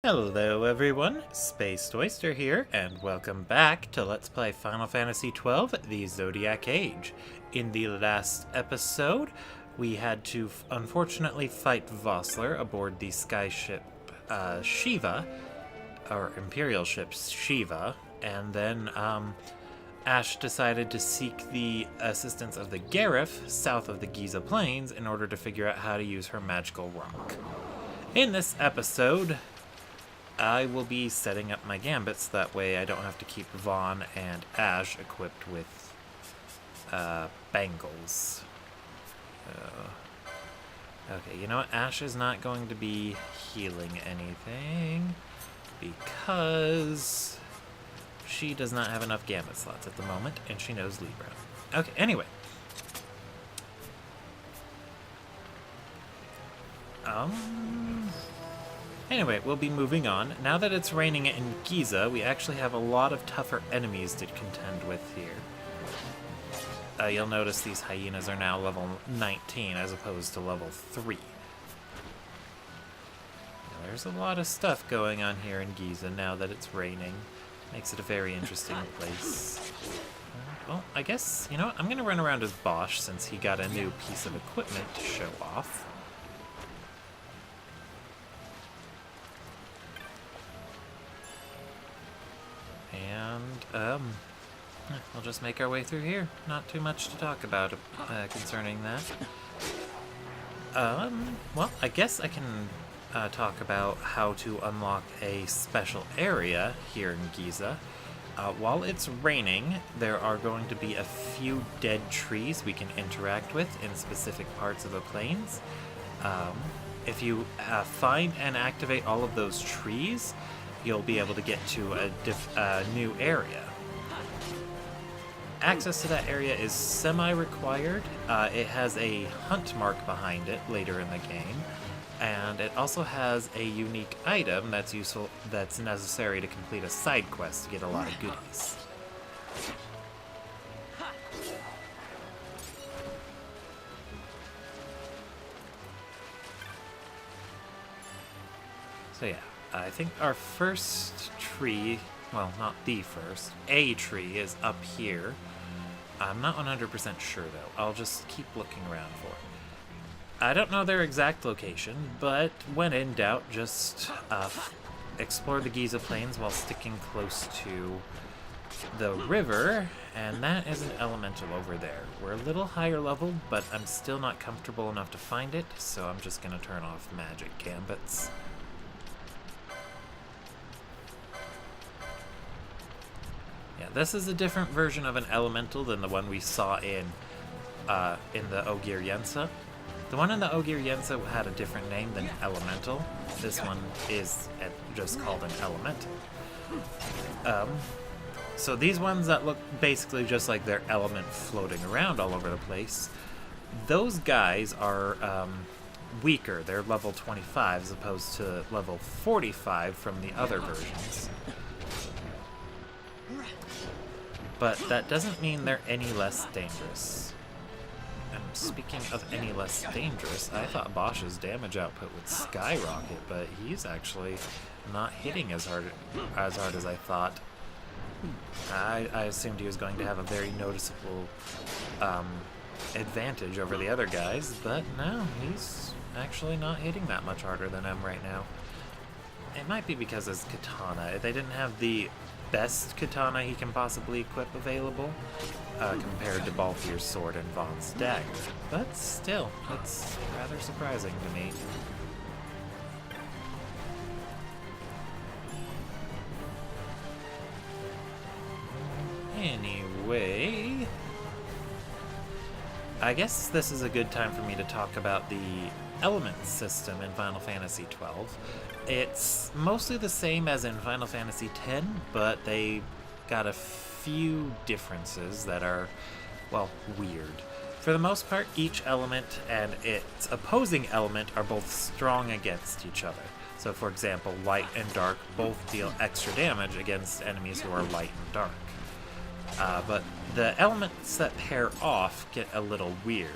Hello everyone, Spaced Oyster here, and welcome back to Let's Play Final Fantasy XII The Zodiac Age. In the last episode, we had to unfortunately fight Vossler aboard the skyship Shiva, or Imperial ship Shiva, and then Ash decided to seek the assistance of the Garrif south of the Giza plains in order to figure out how to use her magical rock. In this episode, I will be setting up my gambits, that way I don't have to keep Vaughn and Ash equipped with bangles. Okay, you know what? Ash is not going to be healing anything because she does not have enough gambit slots at the moment, and she knows Libra. Okay, anyway. Anyway, we'll be moving on. Now that it's raining in Giza, we actually have a lot of tougher enemies to contend with here. You'll notice these hyenas are now level 19 as opposed to level 3. Now, there's a lot of stuff going on here in Giza now that it's raining. Makes it a very interesting place. Well, I guess, you know what? I'm going to run around as Bosch since he got a new piece of equipment to show off. And, we'll just make our way through here. Not too much to talk about concerning that. Well, I guess I can talk about how to unlock a special area here in Giza. While it's raining, there are going to be a few dead trees we can interact with in specific parts of the plains. If you find and activate all of those trees, you'll be able to get to a new area. Access to that area is semi-required. It has a hunt mark behind it later in the game, and it also has a unique item that's useful, that's necessary to complete a side quest to get a lot of goodies. So yeah. I think our first tree, well, not the first, a tree is up here. I'm not 100% sure, though. I'll just keep looking around for it. I don't know their exact location, but when in doubt, just explore the Giza Plains while sticking close to the river, and that is an elemental over there. We're a little higher level, but I'm still not comfortable enough to find it, so I'm just going to turn off magic gambits. Yeah, this is a different version of an elemental than the one we saw in the Ogier Yensa. The one in the Ogier Yensa had a different name than elemental. This one is just called an elemental. So these ones that look basically just like their element floating around all over the place, those guys are weaker. They're level 25 as opposed to level 45 from the other versions. But that doesn't mean they're any less dangerous. And speaking of any less dangerous, I thought Bosch's damage output would skyrocket, but he's actually not hitting as hard as I thought. I assumed he was going to have a very noticeable advantage over the other guys, but no, he's actually not hitting that much harder than him right now. It might be because his katana, they didn't have the best katana he can possibly equip available compared to Balthier's sword and Vaughn's dagger, but still, it's rather surprising to me. Anyway, I guess this is a good time for me to talk about the element system in Final Fantasy XII. It's mostly the same as in Final Fantasy X, but they got a few differences that are, well, weird. For the most part, each element and its opposing element are both strong against each other. So for example, light and dark both deal extra damage against enemies who are light and dark. But the elements that pair off get a little weird.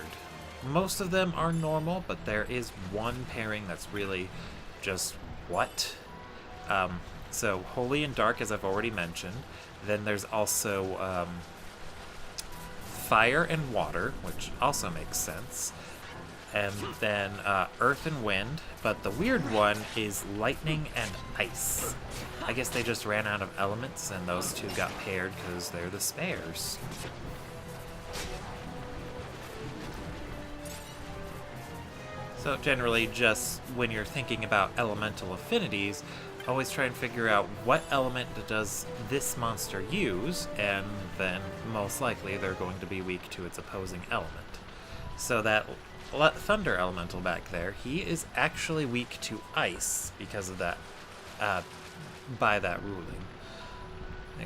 Most of them are normal, but there is one pairing that's really just what? So holy and dark, as I've already mentioned. Then there's also fire and water, which also makes sense. And then earth and wind, but the weird one is lightning and ice. I guess they just ran out of elements and those two got paired because they're the spares. So generally, just when you're thinking about elemental affinities, always try and figure out what element does this monster use, and then most likely they're going to be weak to its opposing element. So that thunder elemental back there, he is actually weak to ice because of that, by that ruling.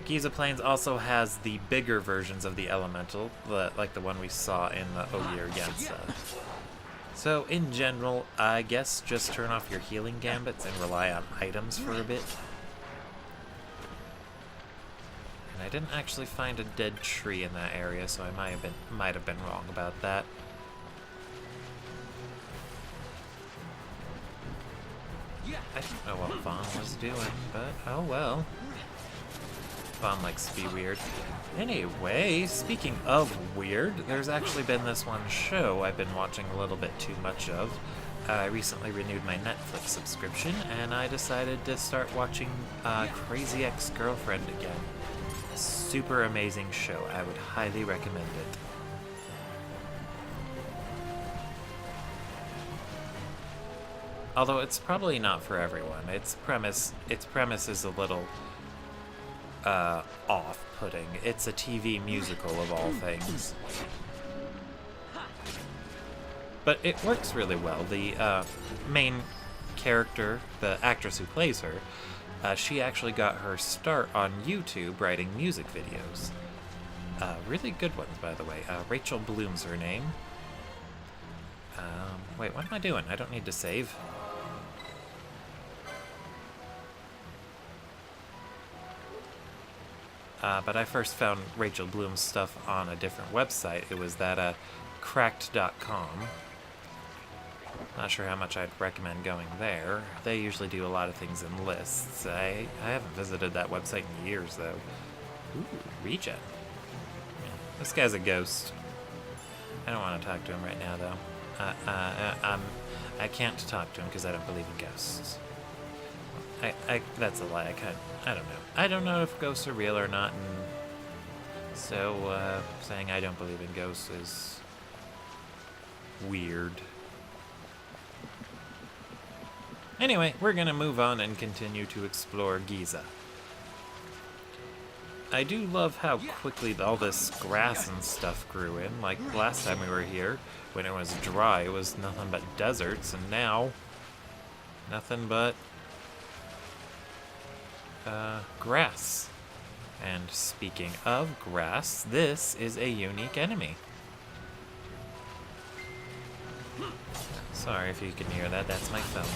Giza Plains also has the bigger versions of the elemental, like the one we saw in the Ogier Yensa. So in general, I guess just turn off your healing gambits and rely on items for a bit. And I didn't actually find a dead tree in that area, so I might have been wrong about that. I don't know what Vaughn was doing, but oh well. Vaughn likes to be weird. Anyway, speaking of weird, there's actually been this one show I've been watching a little bit too much of. I recently renewed my Netflix subscription, and I decided to start watching Crazy Ex-Girlfriend again. A super amazing show. I would highly recommend it. Although it's probably not for everyone. Its premise is a little off-putting. It's a TV musical of all things. But it works really well. The main character, the actress who plays her, she actually got her start on YouTube writing music videos. Really good ones, by the way. Rachel Bloom's her name. Wait, what am I doing? I don't need to save. But I first found Rachel Bloom's stuff on a different website. It was that cracked.com. Not sure how much I'd recommend going there. They usually do a lot of things in lists. I haven't visited that website in years, though. Ooh, regen. This guy's a ghost. I don't want to talk to him right now, though. I can't talk to him because I don't believe in ghosts. That's a lie. I don't know. I don't know if ghosts are real or not, and so saying I don't believe in ghosts is weird. Anyway, we're gonna move on and continue to explore Giza. I do love how quickly all this grass and stuff grew in. Like last time we were here, when it was dry, it was nothing but deserts, and now nothing but grass. And speaking of grass, this is a unique enemy. Sorry if you can hear that, that's my phone.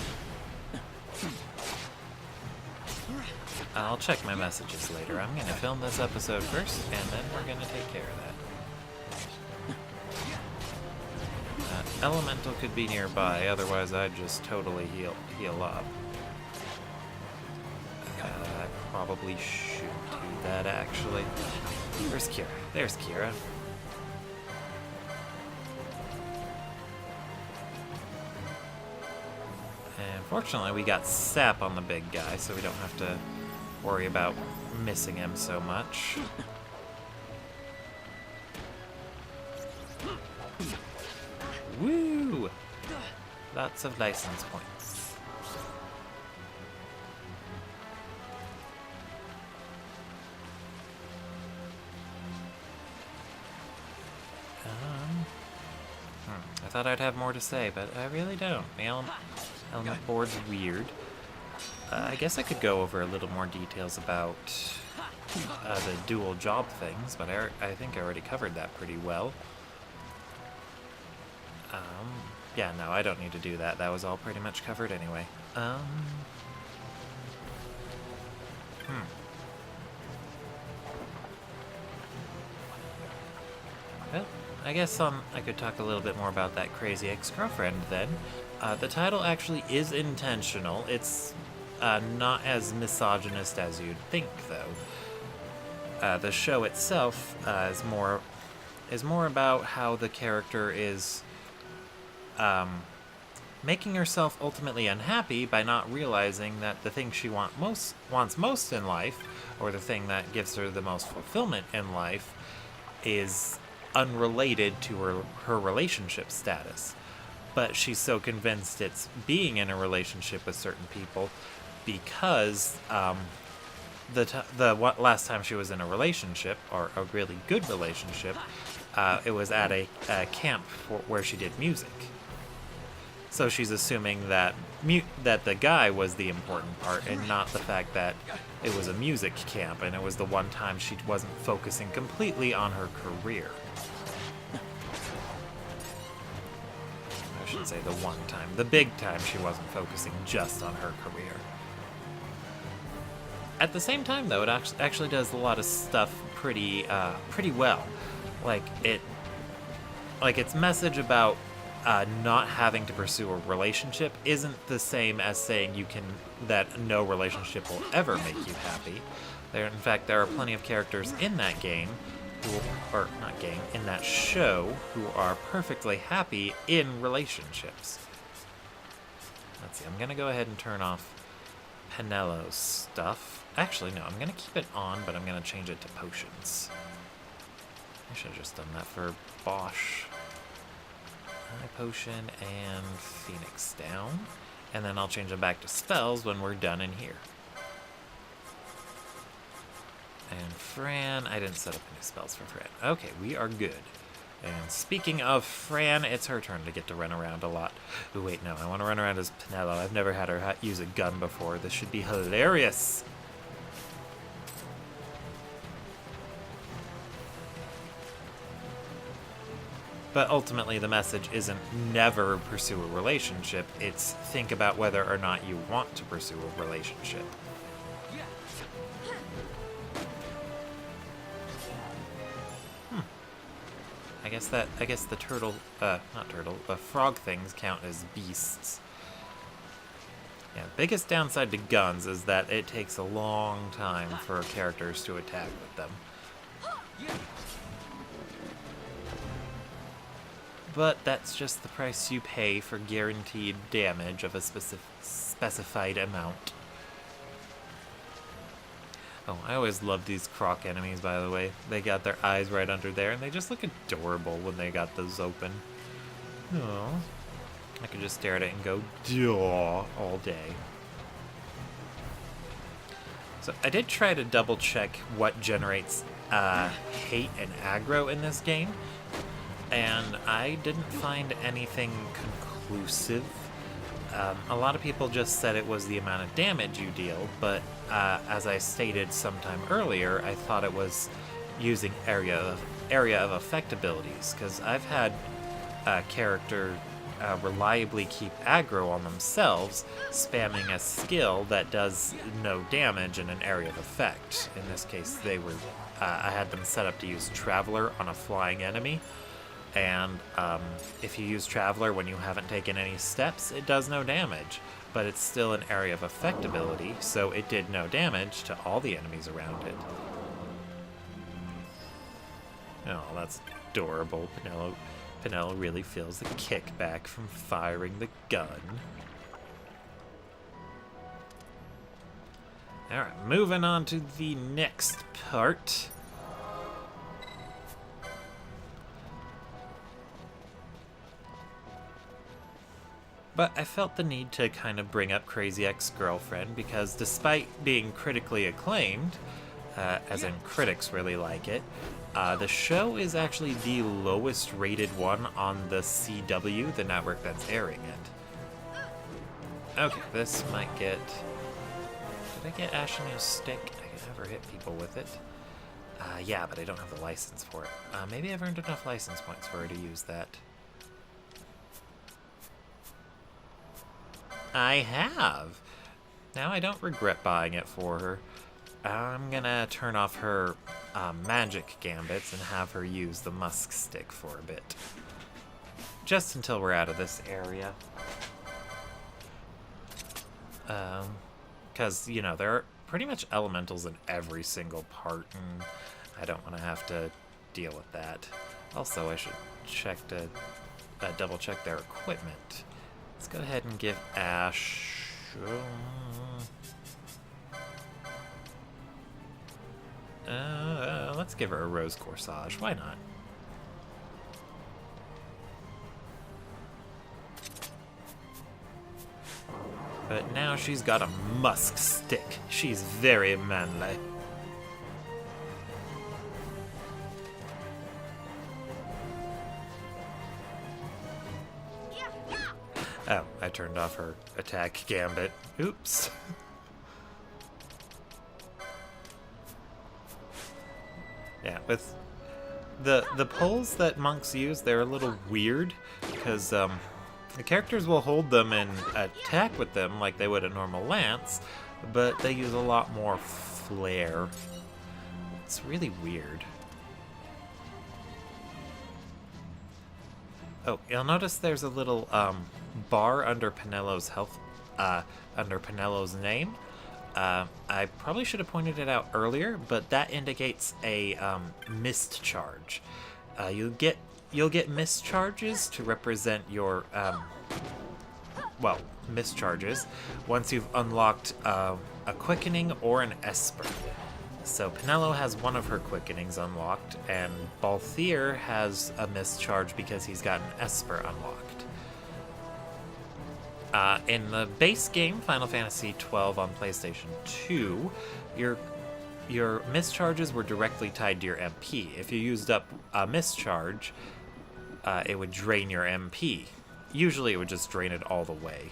I'll check my messages later. I'm gonna film this episode first, and then we're gonna take care of that. Elemental could be nearby, otherwise I'd just totally heal up. I probably should do that, actually. Where's Kira? There's Kira. And fortunately, we got sap on the big guy, so we don't have to worry about missing him so much. Woo! Lots of license points. I thought I'd have more to say, but I really don't. The element board's weird. I guess I could go over a little more details about the dual job things, but I think I already covered that pretty well. Yeah, no, I don't need to do that. That was all pretty much covered anyway. Well, I guess I could talk a little bit more about that Crazy Ex-Girlfriend then. The title actually is intentional. It's not as misogynist as you'd think, though. The show itself is more about how the character is making herself ultimately unhappy by not realizing that the thing she wants most in life, or the thing that gives her the most fulfillment in life, is unrelated to her relationship status. But she's so convinced it's being in a relationship with certain people because last time she was in a relationship, or a really good relationship, it was at a camp where she did music. So she's assuming that the guy was the important part, and not the fact that it was a music camp, and it was the one time she wasn't focusing completely on her career. I shouldn't say the one time. The big time she wasn't focusing just on her career. At the same time, though, it actually does a lot of stuff pretty well. Like its message about not having to pursue a relationship isn't the same as saying that no relationship will ever make you happy. In fact, there are plenty of characters in that game, in that show, who are perfectly happy in relationships. Let's see, I'm gonna go ahead and turn off Penelo's stuff. Actually, no, I'm gonna keep it on, but I'm gonna change it to potions. I should have just done that for Bosch. High potion and Phoenix down. And then I'll change them back to spells when we're done in here. And Fran, I didn't set up any spells for Fran. Okay, we are good. And speaking of Fran, it's her turn to get to run around a lot. Ooh, wait, no, I want to run around as Penelo. I've never had her use a gun before. This should be hilarious. But ultimately, the message isn't never pursue a relationship. It's think about whether or not you want to pursue a relationship. I guess the the frog things count as beasts. Yeah, the biggest downside to guns is that it takes a long time for characters to attack with them. But that's just the price you pay for guaranteed damage of a specified amount. Oh, I always loved these croc enemies, by the way. They got their eyes right under there, and they just look adorable when they got those open. Oh, I could just stare at it and go, "Duh," all day. So I did try to double check what generates hate and aggro in this game, and I didn't find anything conclusive. A lot of people just said it was the amount of damage you deal, but as I stated sometime earlier, I thought it was using area of effect abilities, because I've had a character reliably keep aggro on themselves, spamming a skill that does no damage in an area of effect. In this case, I had them set up to use Traveler on a flying enemy. And if you use Traveler when you haven't taken any steps, it does no damage, but it's still an area of effect ability, so it did no damage to all the enemies around it. Oh, that's adorable. Penelo really feels the kickback from firing the gun. Alright, moving on to the next part. But I felt the need to kind of bring up Crazy Ex-Girlfriend because despite being critically acclaimed, as in critics really like it, the show is actually the lowest rated one on the CW, the network that's airing it. Okay, this might get... Did I get Ashenu's stick? I can never hit people with it. Yeah, but I don't have the license for it. Maybe I've earned enough license points for her to use that. I have! Now I don't regret buying it for her. I'm gonna turn off her magic gambits and have her use the musk stick for a bit. Just until we're out of this area. because, you know, there are pretty much elementals in every single part, and I don't want to have to deal with that. Also, I should check to double check their equipment. Let's go ahead and give Ash... let's give her a rose corsage. Why not? But now she's got a musk stick. She's very manly. Oh, I turned off her attack gambit. Oops. Yeah, with the pulls that monks use, they're a little weird because the characters will hold them and attack with them like they would a normal lance, but they use a lot more flair. It's really weird. Oh, you'll notice there's a little bar under Penello's health, under Penello's name. I probably should have pointed it out earlier, but that indicates a mist charge. You'll get mist charges to represent your mist charges once you've unlocked a quickening or an esper. So Penello has one of her quickenings unlocked, and Balthier has a mist charge because he's got an esper unlocked. In the base game, Final Fantasy XII on PlayStation 2, your mischarges were directly tied to your MP. If you used up a mischarge, it would drain your MP. Usually it would just drain it all the way.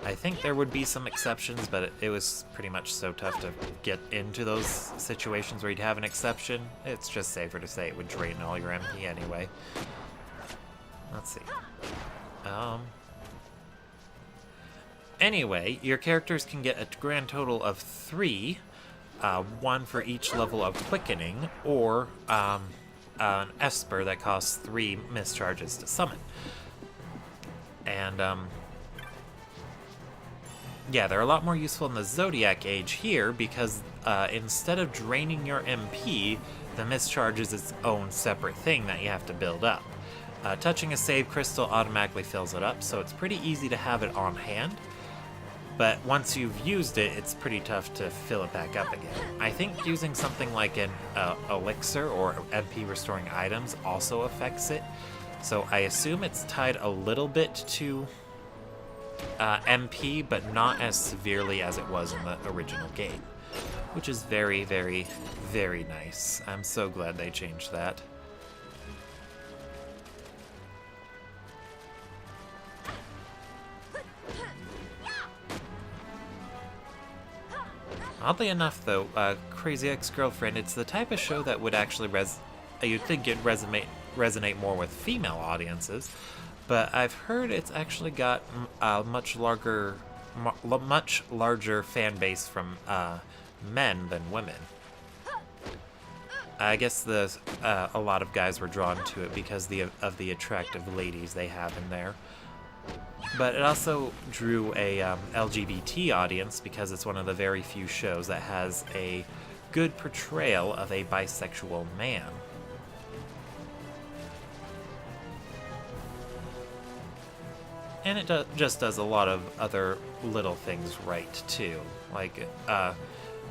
I think there would be some exceptions, but it was pretty much so tough to get into those situations where you'd have an exception. It's just safer to say it would drain all your MP anyway. Let's see. Anyway, your characters can get a grand total of 3, one for each level of quickening, or an esper that costs 3 mischarges to summon. And, yeah, they're a lot more useful in the Zodiac Age here, because instead of draining your MP, the mischarge is its own separate thing that you have to build up. Touching a save crystal automatically fills it up, so it's pretty easy to have it on hand. But once you've used it, it's pretty tough to fill it back up again. I think using something like an elixir or MP restoring items also affects it. So I assume it's tied a little bit to MP, but not as severely as it was in the original game. Which is very, very, very nice. I'm so glad they changed that. Oddly enough, though, Crazy Ex-Girlfriend, it's the type of show that would actually you'd think it'd resonate more with female audiences, but I've heard it's actually got a much larger fan base from men than women. I guess a lot of guys were drawn to it because of the attractive ladies they have in there. But it also drew a LGBT audience because it's one of the very few shows that has a good portrayal of a bisexual man. And it just does a lot of other little things right, too. Like,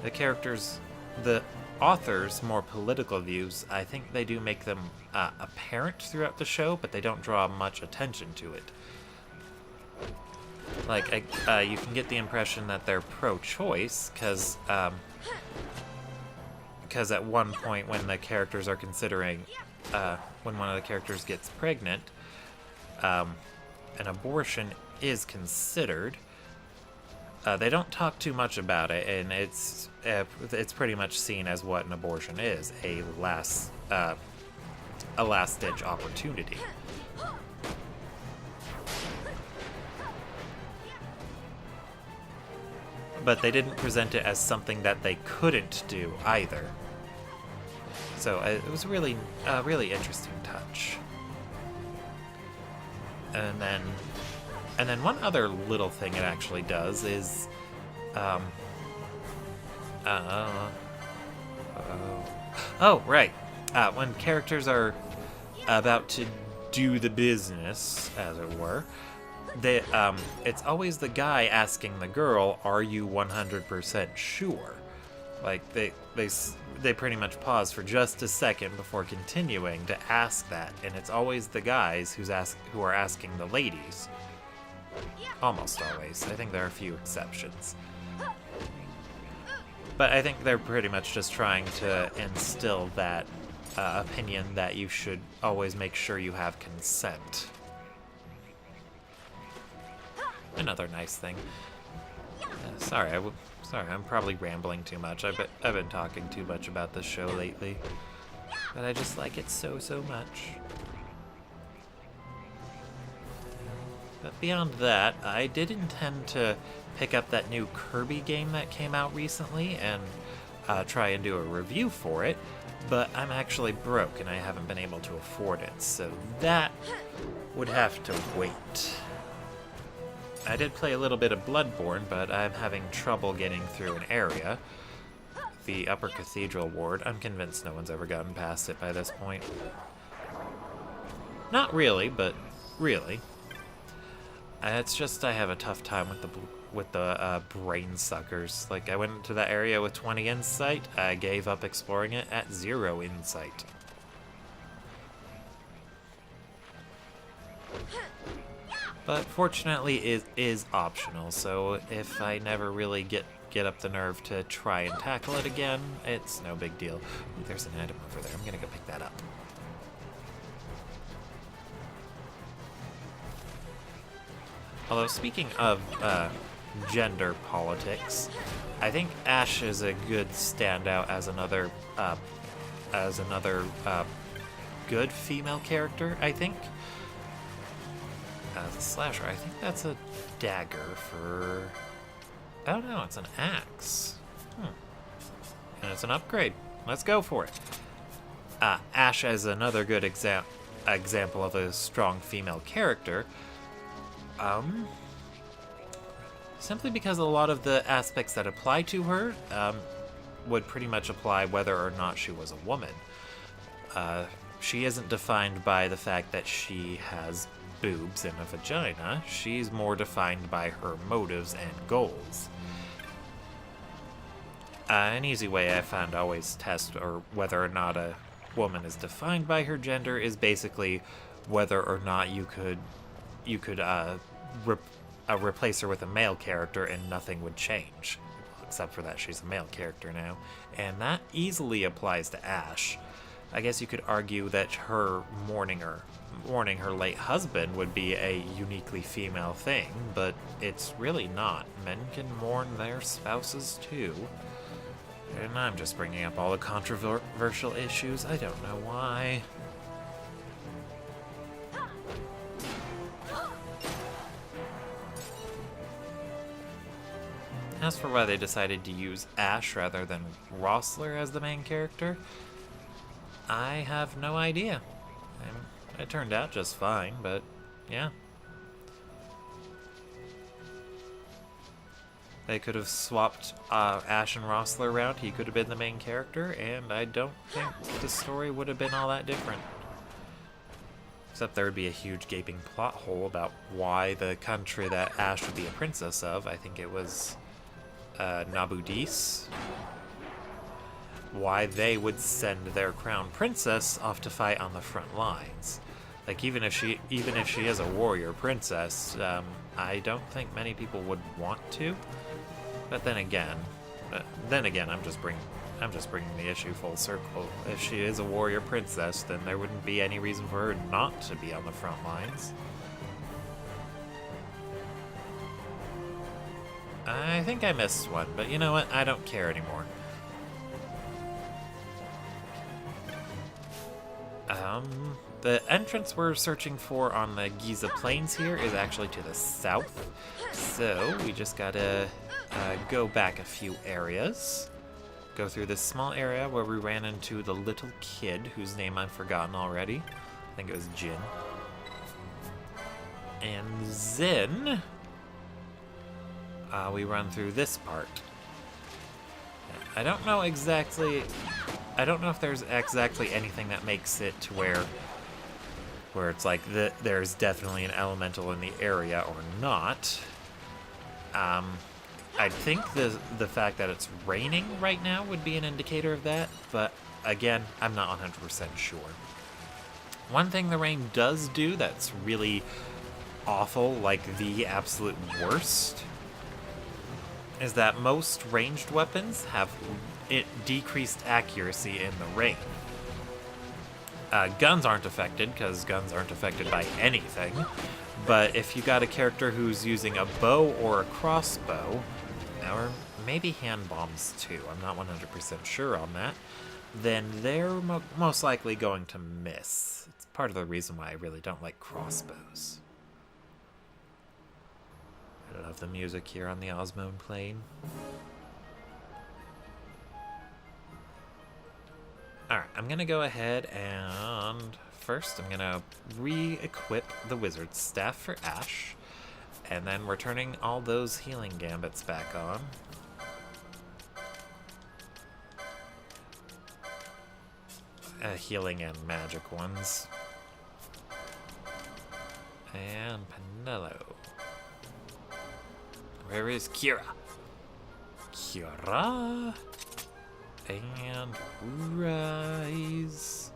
the authors' more political views, I think they do make them apparent throughout the show, but they don't draw much attention to it. Like, you can get the impression that they're pro-choice, because at one point when the characters are considering, when one of the characters gets pregnant, an abortion is considered. They don't talk too much about it, and it's pretty much seen as what an abortion is, a last-ditch opportunity. But they didn't present it as something that they couldn't do either. So it was really a really interesting touch. And then one other little thing it actually does is Uh, oh. Oh, right. When characters are about to do the business, as it were, it's always the guy asking the girl, "Are you 100% sure?" Like they pretty much pause for just a second before continuing to ask that, and it's always the guys who are asking the ladies. Almost always. I think there are a few exceptions. But I think they're pretty much just trying to instill that opinion that you should always make sure you have consent. Another nice thing. Sorry, I'm probably rambling too much. I've been talking too much about this show lately. But I just like it so much. But beyond that, I did intend to pick up that new Kirby game that came out recently and try and do a review for it, but I'm actually broke and I haven't been able to afford it, so that would have to wait. I did play a little bit of Bloodborne, but I'm having trouble getting through an area. The Upper Cathedral Ward. I'm convinced no one's ever gotten past it by this point. Not really, but really. It's just I have a tough time with the brain suckers. Like, I went into that area with 20 insight. I gave up exploring it at 0 insight. But fortunately, it is optional, so if I never really get up the nerve to try and tackle it again, it's no big deal. Ooh, there's an item over there. I'm gonna go pick that up. Although, speaking of gender politics, I think Ash is a good standout as another good female character, I think. As a slasher, I think that's a dagger for... I don't know, it's an axe. And it's an upgrade. Let's go for it. Ash as another good example of a strong female character. Simply because a lot of the aspects that apply to her would pretty much apply whether or not she was a woman. She isn't defined by the fact that she has boobs and a vagina. She's more defined by her motives and goals. An easy way I found to always test or whether or not a woman is defined by her gender is basically whether or not you could replace her with a male character and nothing would change, except for that she's a male character now, and that easily applies to Ash. I guess you could argue that her mourning her late husband would be a uniquely female thing, but it's really not. Men can mourn their spouses too. And I'm just bringing up all the controversial issues. I don't know why. As for why they decided to use Ash rather than Rossler as the main character, I have no idea. It turned out just fine, but yeah. They could have swapped Ash and Rossler around. He could have been the main character, and I don't think the story would have been all that different. Except there would be a huge gaping plot hole about why the country that Ash would be a princess of, I think it was Nabudis, why they would send their crown princess off to fight on the front lines. Like, even if she is a warrior princess, I don't think many people would want to. But then again, I'm just bringing the issue full circle. If she is a warrior princess, then there wouldn't be any reason for her not to be on the front lines. I think I missed one, but you know what? I don't care anymore. The entrance we're searching for on the Giza Plains here is actually to the south, so we just gotta go back a few areas. Go through this small area where we ran into the little kid whose name I've forgotten already. I think it was Jin. And then we run through this part. I don't know exactly... I don't know if there's exactly anything that makes it to where it's like there's definitely an elemental in the area or not. I think the fact that it's raining right now would be an indicator of that, but again, I'm not 100% sure. One thing the rain does do that's really awful, like the absolute worst, is that most ranged weapons have decreased accuracy in the rain. Guns aren't affected, because guns aren't affected by anything, but if you got a character who's using a bow or a crossbow, or maybe hand bombs too, I'm not 100% sure on that, then they're most likely going to miss. It's part of the reason why I really don't like crossbows. I love the music here on the Osmone Plain. Alright, I'm gonna go ahead and first I'm gonna re-equip the Wizard's Staff for Ash, and then we're turning all those healing gambits back on. Healing and magic ones. And Penelo. Where is Kira? Kira? And Rise.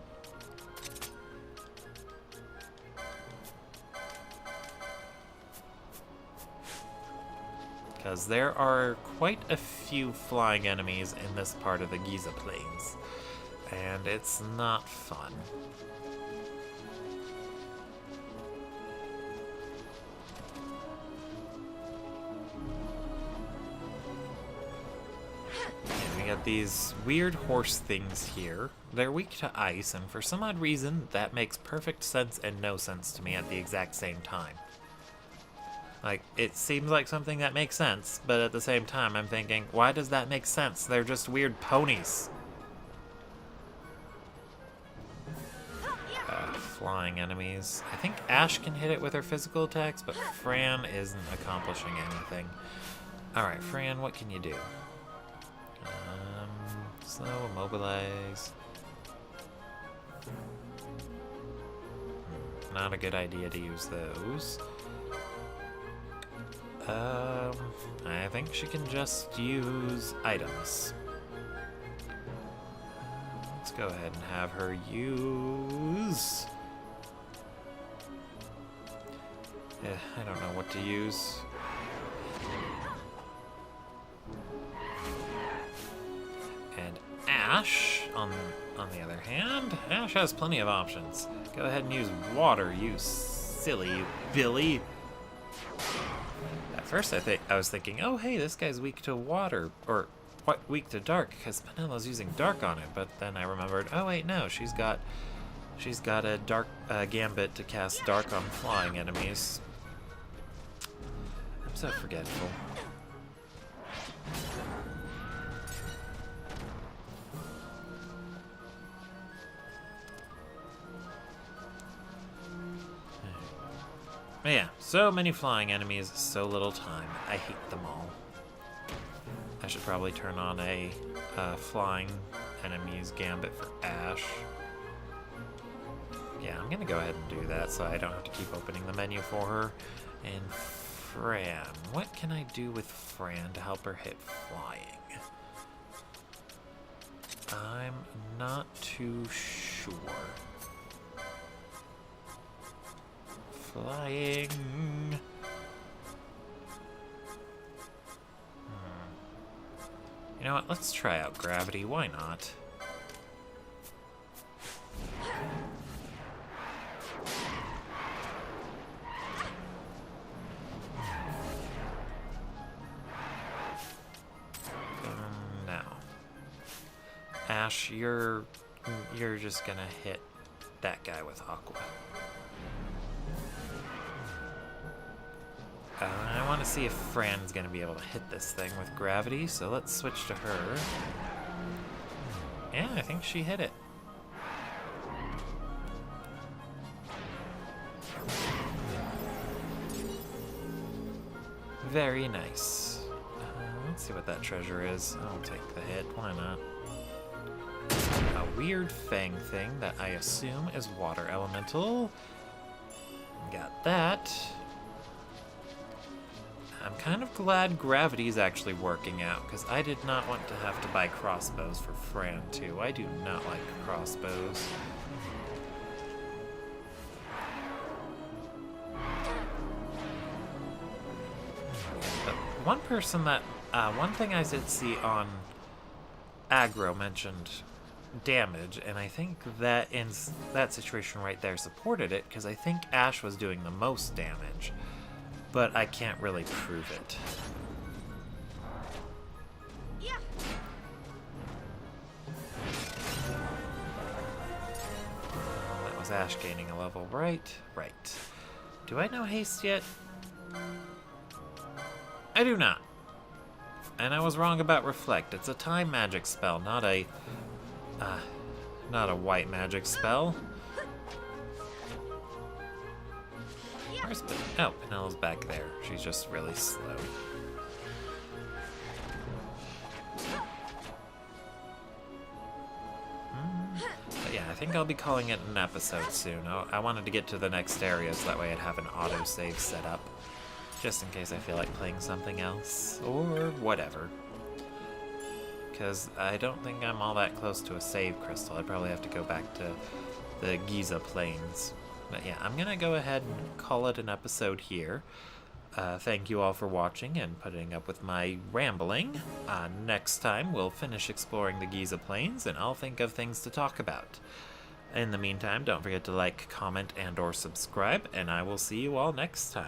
Because there are quite a few flying enemies in this part of the Giza Plains, and it's not fun. And we got these weird horse things here. They're weak to ice, and for some odd reason, that makes perfect sense and no sense to me at the exact same time. Like, it seems like something that makes sense, but at the same time, I'm thinking, why does that make sense? They're just weird ponies. Flying enemies. I think Ash can hit it with her physical attacks, but Fran isn't accomplishing anything. Alright, Fran, what can you do? Slow, immobilize. Not a good idea to use those. I think she can just use items. Let's go ahead and have her use... I don't know what to use. And Ash, on the other hand, Ash has plenty of options. Go ahead and use water, you silly Billy. At first I was thinking, oh hey, this guy's weak to water, or weak to dark, because Penelo's using dark on it, but then I remembered, oh wait, no, she's got a dark gambit to cast dark on flying enemies. I'm so forgetful. But yeah, so many flying enemies, so little time. I hate them all. I should probably turn on a flying enemies gambit for Ash. Yeah, I'm gonna go ahead and do that so I don't have to keep opening the menu for her. And Fran, what can I do with Fran to help her hit flying? I'm not too sure. Flying. You know what? Let's try out gravity. Why not? Now, Ash, you're just gonna hit that guy with Aqua. I want to see if Fran's going to be able to hit this thing with gravity, so let's switch to her. Yeah, I think she hit it. Very nice. Let's see what that treasure is. I'll take the hit, why not? A weird fang thing that I assume is water elemental. Got that. I'm kind of glad gravity's actually working out, because I did not want to have to buy crossbows for Fran, too. I do not like crossbows. But one thing I did see on aggro mentioned damage, and I think that in that situation right there supported it, because I think Ash was doing the most damage. But I can't really prove it. Yeah. That was Ash gaining a level, right? Right. Do I know haste yet? I do not. And I was wrong about reflect. It's a time magic spell, not a white magic spell. Where's oh, Penelo's back there. She's just really slow. But yeah, I think I'll be calling it an episode soon. I wanted to get to the next area so that way I'd have an autosave set up. Just in case I feel like playing something else, or whatever. Because I don't think I'm all that close to a save crystal. I'd probably have to go back to the Giza plains. But yeah, I'm going to go ahead and call it an episode here. Thank you all for watching and putting up with my rambling. Next time, we'll finish exploring the Giza plains, and I'll think of things to talk about. In the meantime, don't forget to like, comment, and/or subscribe, and I will see you all next time.